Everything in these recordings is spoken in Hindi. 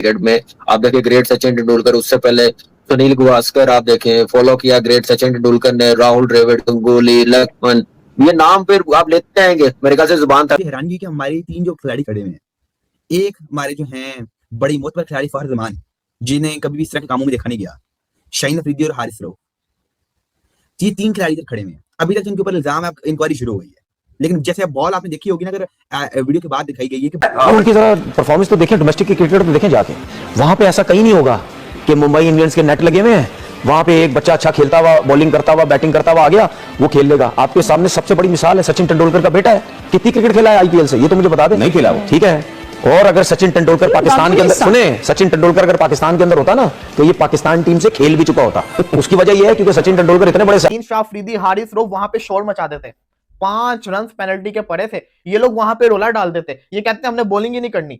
क्रिकेट में आप देखें ग्रेट सचिन तेंदुलकर, उससे पहले सुनील गावस्कर, आप देखें फॉलो किया ग्रेट सचिन तेंदुलकर ने, राहुल द्रविड़, गंगोली, लक्ष्मण, ये नाम फिर आप लेते आएंगे, मेरे ख्याल से जुबान था। हैरानगी कि हमारे 3 जो खिलाड़ी खड़े हुए हैं, एक हमारे जो हैं बड़ी मोहतबर खिलाड़ी फहर जमान, जिन्हें कभी भी इस तरह के कामों में देखा नहीं गया, शाहीन अफरीदी और हारिस रऊफ, ये 3 खिलाड़ी इधर खड़े हुए हैं। अभी तक जिनके ऊपर इल्जाम है, इंक्वायरी शुरू हो गई है, लेकिन जैसे अब बॉल आपने देखी होगी ना, अगर वीडियो के बाद दिखाई गई है कि उनकी जरा परफॉर्मेंस तो देखें, डोमेस्टिक क्रिकेट तो देखें जाके, वहां पे ऐसा कहीं नहीं होगा कि मुंबई इंडियंस के नेट लगे हुए हैं, वहां पे एक बच्चा अच्छा खेलता हुआ, बॉलिंग करता हुआ, बैटिंग करता हुआ आ गया, वो खेल लेगा। आपके सामने सबसे बड़ी मिसाल है सचिन तेंदुलकर का बेटा है, कितनी क्रिकेट खेला है आईपीएल से, ये तो मुझे बता दे। नहीं खेला वो, ठीक है। और अगर सचिन तेंदुलकर पाकिस्तान के अंदर, सुने, सचिन तेंदुलकर अगर पाकिस्तान के अंदर होता ना, तो ये पाकिस्तान टीम से खेल भी चुका होता। उसकी वजह यह है क्योंकि सचिन तेंदुलकर इतने बड़े शाहीन अफरीदी, हारिस रऊफ वहां पे शोर मचा देते, 5 रन पेनल्टी के पड़े थे, ये लोग वहां पे रोला डाल देते, ये कहते हैं हमने बॉलिंग ही नहीं करनी,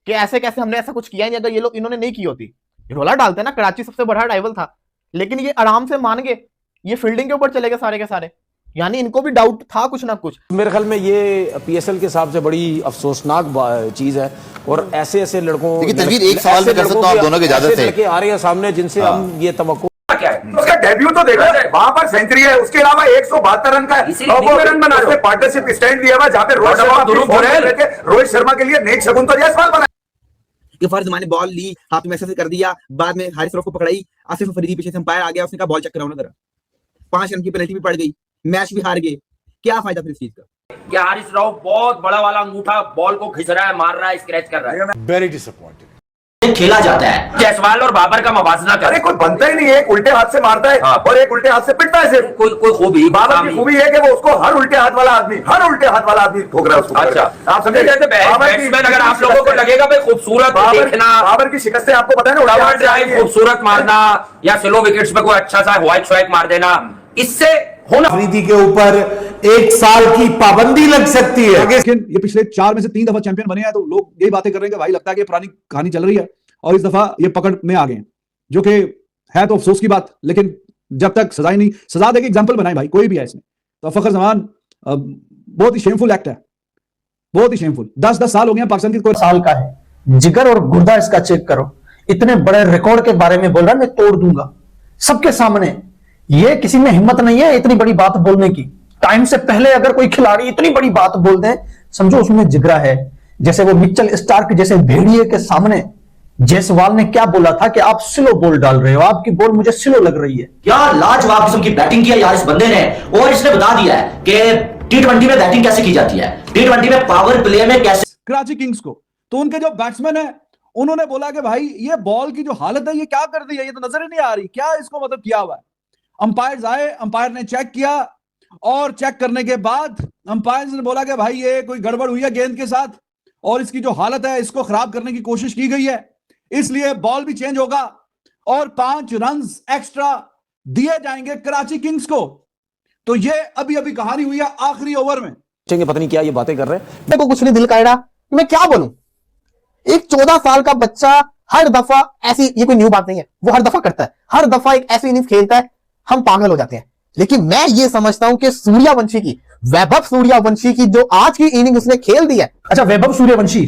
कि ऐसे कैसे, हमने ऐसा कुछ किया ही नहीं, अगर ये लोग इन्होंने नहीं की होती, रोला डालते ना। कराची सबसे बड़ा राइवल था, लेकिन ये आराम से मान गए, ये फील्डिंग के ऊपर चले गए सारे के सारे, यानी इनको भी डाउट था कुछ ना कुछ। मेरे ख्याल में ये पीएसएल के हिसाब से बड़ी अफसोसनाक चीज है। और ऐसे ऐसे लड़कों, देखिए तनवीर, एक सवाल मैं कर सकता हूं आप दोनों की इजाजत से, आ रहे हैं सामने जिनसे हम ये तवक्को क्या है उसका डेब्यू तो देखा जाए, वहां पर सेंचुरी है, उसके अलावा 172 रन का रन बना, पार्टनरशिप स्टैंड दिया हुआ जहां पे रोहित शर्मा के लिए नेक शगुन तो सवाल बना कि फर्ज माने बॉल ली, हाथ में ऐसे कर दिया, बाद में हारिस रऊफ को पकड़ाई, आसिफ अफरीदी पीछे से अंपायर आ गया, उसने कहा बॉल चेक कराओ ना जरा, 5 रन की पेनल्टी भी पड़ गई, मैच भी हार गए, क्या फायदा फिर इस चीज का? क्या हारिस रऊफ बहुत बड़ा वाला अंगूठा बॉल को खिंच रहा है, मार रहा है, स्क्रैच कर रहा है, वेरी डिसअपॉइंटेड खेला जाता है। जायसवाल और बाबर का मवाजना कर, अरे कोई बनता ही नहीं है, एक उल्टे हाथ से मारता है और एक उल्टे हाथ से पिटता है सिर्फ। कोई खूबी, बाबर की खूबी है कि वो उसको हर उल्टे हाथ वाला आदमी ठोक रहा है उसको। अच्छा, आप समझे, जैसे बैट्समैन अगर आप लोगों को लगेगा भाई खूबसूरत देखना, बाबर की शिकस्तें आपको पता है ना, खूबसूरत मारना या स्लो विकेट्स पे कोई अच्छा सा व्हाइट स्ट्राइक मार देना, इससे होना अफरीदी के ऊपर 1 साल की पाबंदी लग सकती है। लेकिन ये पिछले 4 में से 3 दफा चैंपियन बने हैं, तो लोग यही बातें कर रहे हैं कि भाई लगता है कि पुरानी कहानी चल रही है और इस दफा ये पकड़ में आ गए हैं, जो कि है तो अफसोस की बात। लेकिन जब तक सजा नहीं, सजा देके एग्जाम्पल बनाए भाई, कोई भी है इसमें, तो फखर जमान बहुत ही शेमफुल एक्ट है, बहुत ही शेमफुल। 10-10 साल हो गए पाकिस्तान के, कोई साल का है, जिगर और गुर्दा इसका चेक करो, इतने बड़े रिकॉर्ड के बारे में बोल रहा है मैं तोड़ दूंगा सबके सामने। ये किसी में हिम्मत नहीं है इतनी बड़ी बात बोलने की। टाइम से पहले अगर कोई खिलाड़ी इतनी बड़ी बात बोल दे, समझो उसमें जिगरा है। जैसे वो मिचेल स्टार्क जैसे भेड़िए के सामने जायसवाल ने क्या बोला था कि आप स्लो बॉल डाल रहे हो, आपकी बॉल मुझे स्लो लग रही है। क्या लाजवाब किस्म की बैटिंग किया यार इस बंदे ने, और इसने बता दिया है कि T20 में बैटिंग कैसे की जाती है, T20 में पावर प्ले में कैसे। कराची किंग्स को तो उनके जो बैट्समैन है उन्होंने बोला कि भाई ये बॉल की जो हालत है ये क्या कर दी है, ये तो नजर ही नहीं आ रही, क्या इसको मतलब किया हुआ है। अंपायर आए, अंपायर ने चेक किया और चेक करने के बाद अंपायर ने बोला कि भाई ये कोई गड़बड़ हुई है गेंद के साथ और इसकी जो हालत है इसको खराब करने की कोशिश की गई है, इसलिए बॉल भी चेंज होगा और 5 रन एक्स्ट्रा दिए जाएंगे कराची किंग्स को। तो ये अभी अभी कहानी हुई है आखिरी ओवर में। पता नहीं क्या ये बातें कर रहे हैं, मेरे को कुछ नहीं दिल कायड़ा, मैं क्या बोलूं। एक 14 साल का बच्चा हर दफा ऐसी, ये कोई न्यू बात नहीं है, वो हर दफा करता है, हर दफा एक ऐसी इनिंग्स खेलता है, हम पागल हो जाते हैं। लेकिन मैं ये समझता हूं कि सूर्यवंशी की, वैभव सूर्यवंशी की जो आज की इनिंग उसने खेल दी है। अच्छा, वैभव सूर्यवंशी,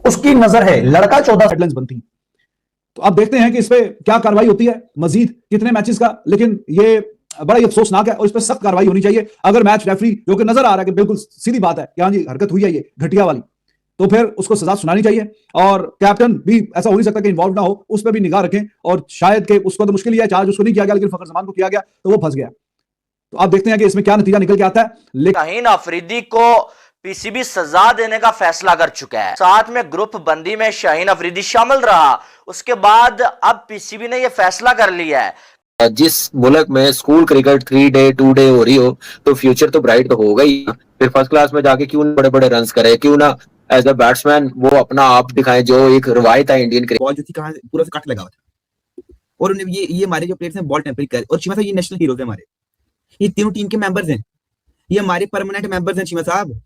उसकी नजर है, लड़का 14 हेडलाइंस बनती, तो आप देखते हैं कि इस पे क्या कार्रवाई होती है, मजीद कितने मैचेस का। लेकिन ये बड़ा ही अफसोसनाक है और इस पर सख्त कार्रवाई होनी चाहिए। अगर मैच रेफरी, जो कि नजर आ रहा है कि बिल्कुल सीधी बात है कि हाँ जी हरकत हुई है ये घटिया वाली, तो फिर उसको सजा सुनानी चाहिए। और कैप्टन भी ऐसा हो नहीं सकता कि इन्वॉल्व ना हो, उस पर भी निगाह रखें। और शायद कि उसको तो मुश्किल ही है, चार्ज उसको नहीं किया गया लेकिन फखर जमान को किया गया तो वो फंस गया। तो आप देखते हैं कि इसमें क्या नतीजा निकल के आता है। शाहीन अफरीदी को पीसीबी सजा देने का फैसला कर चुका है, साथ में ग्रुप बंदी में शाहीन अफरीदी शामिल रहा। उसके बाद अब पीसीबी ने यह फैसला कर लिया है, जिस मुल्क में स्कूल क्रिकेट 3 डे 2 डे हो रही हो तो फ्यूचर तो ब्राइट तो होगा ही। फिर फर्स्ट क्लास में जाके क्यों बड़े बड़े रन करे, क्यों ना एज अ बैट्समैन वो अपना आप दिखाएं, जो एक रवायत है इंडियन क्रिकेट। बॉल जो थी कहां पूरा से कट लगा हुआ था और उन्हें ये हमारे जो प्लेयर्स हैं बॉल टेम्परिंग कर, और चीमा साहब ये नेशनल हीरोज हैं हमारे, ये तीनों टीम के मेंबर्स हैं, ये हमारे परमानेंट मेंबर्स हैं। चीमा साहब,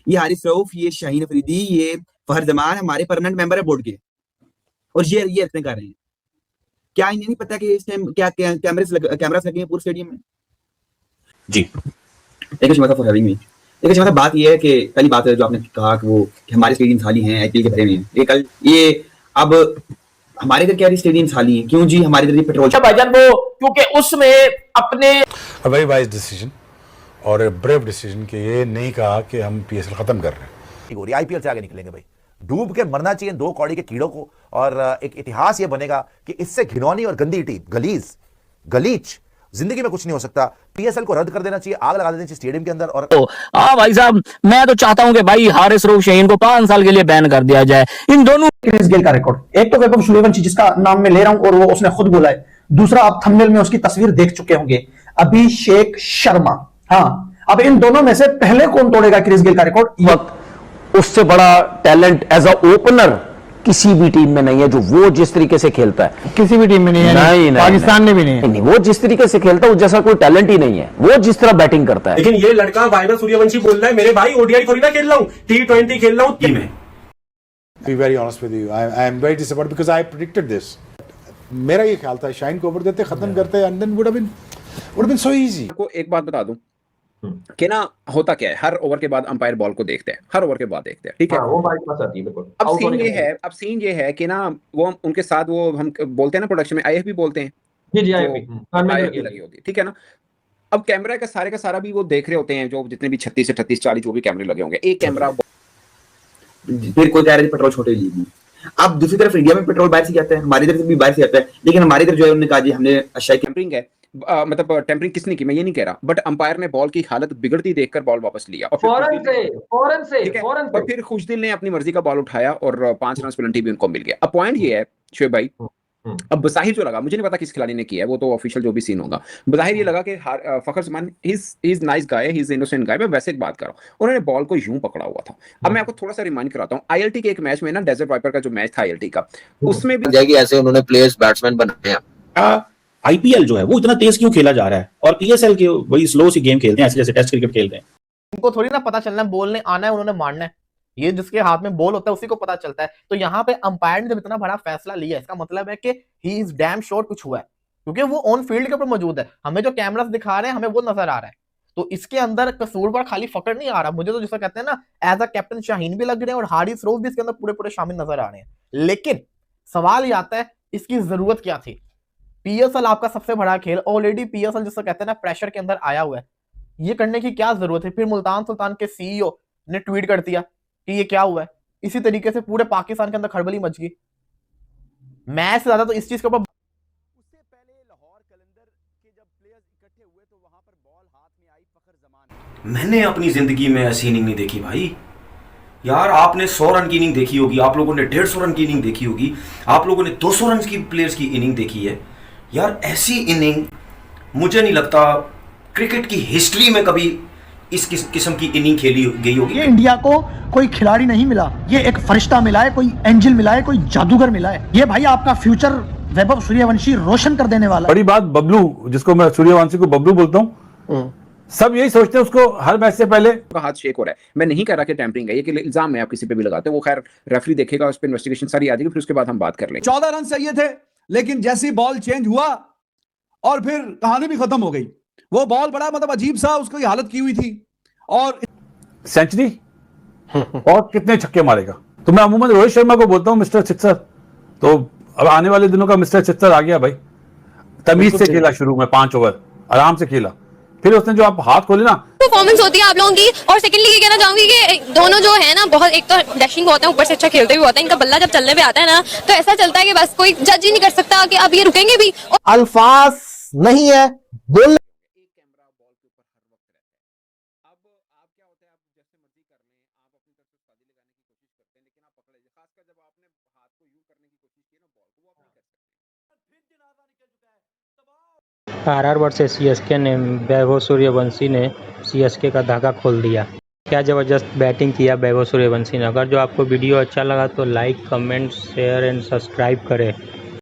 ये हारिस रऊफ, ये शाहीन अफरीदी, ये फहर जमान हमारे परमानेंट मेंबर है बोर्ड के, और ये इतने कर रहे हैं। क्या इन्हें नहीं पता कि इस टाइम क्या कैमरास लगे हैं पूरे स्टेडियम में? जी देखिए चीमा साहब फॉर हैविंग मी। देखिए चीमा साहब, बात ये है कि पहली बात है जो आपने कहा कि वो कि हमारे स्टेडियम खाली हैं, आईपीएल के भरे हुए हैं। ये कल ये अब हमारे इधर क्या स्टेडियम खाली है, क्यों जी? हमारे इधर भी पेट्रोल भाईजान वो क्योंकि उसमें अपने वेरी वाइज डिसीजन और ब्रेव डिसीजन कि ये नहीं कहा कि हम पीएसएल खत्म कर रहे हैं। आईपीएल से आगे निकलेंगे भाई, डूब के मरना चाहिए 2 कौड़ी के कीड़ों को, और एक इतिहास ये बनेगा कि इससे घिनौनी और गंदी टीम गलीच जिंदगी में कुछ नहीं हो सकता। पीएसएल को रद्द कर देना चाहिए, आग लगा देनी चाहिए स्टेडियम के अंदर। और भाई साहब, मैं तो चाहता हूं कि भाई हारिस रऊफ शाहीन को 5 साल के लिए बैन कर दिया जाए। इन दोनों क्रिस गेल का रिकॉर्ड, एक तो वैभव सूर्यवंशी जिसका नाम मैं ले रहा हूं और वो उसने खुद बोला है, दूसरा आप थंबनेल में उसकी तस्वीर देख चुके होंगे, अभिषेक शर्मा। हाँ, अब इन दोनों में से पहले कौन तोड़ेगा क्रिस गेल का रिकॉर्ड? वक्त उससे बड़ा टैलेंट एज अ ओपनर किसी भी टीम में नहीं है, जो वो जिस तरीके से खेलता है किसी भी टीम में नहीं है, नहीं, पाकिस्तान में भी नहीं है। नहीं, वो जिस तरीके से खेलता है, वो जैसा कोई टैलेंट ही नहीं है, वो जिस तरह बैटिंग करता है। लेकिन ये लड़का वैभव सूर्यवंशी बोल रहा है मेरे भाई ओडीआई थोड़ी ना खेल रहा हूं, T20 खेल रहा हूं टीम में। Be very honest with you, I am very disappointed because I predicted this. मेरा ये ख्याल था शाहीन को ओवर देते, खत्म करते, and then would have been so easy. को एक बात बता दूं कि ना होता क्या है, हर ओवर के बाद अंपायर बॉल को देखते हैं, हर ओवर के बाद देखते हैं, ठीक है। वो बात पास आती है बिल्कुल। अब सीन ये है कि ना वो उनके साथ वो हम बोलते हैं ना प्रोडक्शन में आईएफबी बोलते हैं, आईएफबी लगी होती है, ठीक है ना। अब कैमरा का सारा भी वो देख रहे होते हैं, जो जितने भी 36 से 38 40 जो भी कैमरे लगे होंगे, एक कैमरा। फिर कोई कह रहे थे पेट्रोल छोटे लीग में। अब दूसरी तरफ इंडिया में पेट्रोल बाहर से जाता है, हमारी इधर से भी बाहर से आता है, लेकिन हमारी इधर जो है उन्होंने कहा जी हमने अच्छा टेम्परिंग है, मतलब टेम्परिंग किसने की मैं ये नहीं कह रहा, बट अंपायर ने बॉल की हालत बिगड़ती देखकर बॉल वापस लिया और फिर खुशदिल ने अपनी मर्जी का बॉल उठाया और 5 रन पेनल्टी भी उनको मिल गया। अब पॉइंट ये है शोएब भाई, अब बज़ाहिर जो लगा, मुझे नहीं पता किस खिलाड़ी ने किया है, वो तो ऑफिशियल जो भी सीन होगा, बज़ाहिर ये लगा कि Fakhar Zaman he is nice guy, he is innocent guy, मैं वैसे एक बात कर रहा हूं, उन्होंने बॉल को यूं पकड़ा हुआ था। अब मैं आपको थोड़ा सा रिमाइंड कराता हूं, आईएलटी के एक मैच में ना, डेजर्ट वाइपर का जो मैच था आईएलटी का, उसमें भी जाएगी ऐसे उन्होंने प्लेयर्स बैट्समैन बनाए हैं। आईपीएल जो है वो इतना तेज क्यों खेला जा रहा है और पीएसएल के वही स्लो सी गेम खेलते हैं, ऐसे जैसे टेस्ट क्रिकेट खेलते हैं। उनको थोड़ी ना पता चलना है बोलने आना है, उन्होंने मारना है, ये जिसके हाथ में बॉल होता है उसी को पता चलता है। तो यहाँ पे अंपायर ने जब इतना बड़ा फैसला लिया, इसका मतलब है कि ही इज डैम श्योर कुछ हुआ है, क्योंकि वो ऑन फील्ड के ऊपर मौजूद है, हमें जो कैमरास दिखा रहे हैं हमें वो नजर आ रहा है। तो इसके अंदर कसूरवार खाली फकड़ नहीं आ रहा, मुझे तो जिसे कहते हैं ना एज अ कैप्टन शाहीन भी लग रहे हैं और हारिस रऊफ भी इसके अंदर पूरे पूरे शामिल नजर आ रहे हैं। लेकिन सवाल ये आता है इसकी जरूरत क्या थी? पीएसएल आपका सबसे बड़ा खेल, ऑलरेडी पीएसएल जिसे कहते हैं ना प्रेशर के अंदर आया हुआ है, ये करने की क्या जरूरत है? फिर मुल्तान सुल्तान के सीईओ ने ट्वीट कर दिया कि ये क्या हुआ है, इसी तरीके से पूरे पाकिस्तान के अंदर खड़बली मच गई। मैच से ज्यादा तो इस चीज के ऊपर उससे पहले लाहौर कलंदर के जब प्लेयर्स इकट्ठे हुए तो वहां पर बॉल हाथ में आई फखर जमान। मैंने अपनी जिंदगी में ऐसी इनिंग नहीं देखी भाई यार। आपने 100 रन की इनिंग देखी होगी, आप लोगों ने 150 रन की इनिंग देखी होगी, आप लोगों ने 200 रन की प्लेयर्स की इनिंग देखी है यार। ऐसी इनिंग मुझे नहीं लगता क्रिकेट की हिस्ट्री में कभी इस किस्म की इनिंग खेली गई होगी। ये इंडिया को कोई खिलाड़ी नहीं मिला, ये एक फरिश्ता मिला है, कोई एंजल मिला है, कोई जादूगर मिला है। ये भाई आपका फ्यूचर वैभव सूर्यवंशी रोशन कर देने वाला है। बड़ी बात बबलू, जिसको मैं सूर्यवंशी को बबलू बोलता हूँ, सब यही सोचते हैं उसको हर मैच से पहले हाथ शेक हो रहा है। मैं नहीं कह रहा कि टैंपरिंग है, ये कि इल्जाम है आप किसी पे भी लगाते हो, वो खैर रेफरी देखेगा, उस पर इन्वेस्टिगेशन सारी आ जाएगी, फिर उसके बाद हम बात कर लेंगे। 14 रन चाहिए थे, लेकिन जैसी बॉल चेंज हुआ और फिर कहानी भी खत्म हो गई। वो बॉल बड़ा मतलब अजीब सा उसकी हालत की हुई थी और सेंचुरी और कितने छक्के मारेगा। तो मैं अमूमन रोहित शर्मा को बोलता हूँ मिस्टर सिक्सर, तो अब आने वाले दिनों का मिस्टर सिक्सर आ गया भाई। तमीज से खेला, शुरू में 5 ओवर आराम से खेला, फिर उसने जो आप हाथ खोले ना, परफॉर्मेंस होती है आप लोगों की। और सेकंडली ये कहना चाहूंगी कि दोनों जो है ना, बहुत एक तो डैशिंग होते हैं, ऊपर से अच्छा खेलते भी होते हैं, इनका बल्ला जब चलने पे आता है ना तो ऐसा चलता है कि बस कोई जज ही नहीं कर सकता कि अब ये रुकेंगे भी। अल्फाज नहीं है बोल आरआर वर्सेस सीएसके ने वैभव सूर्यवंशी ने सीएसके का धागा खोल दिया। क्या ज़बरदस्त बैटिंग किया वैभव सूर्यवंशी ने। अगर जो आपको वीडियो अच्छा लगा तो like, comment, share and subscribe करें।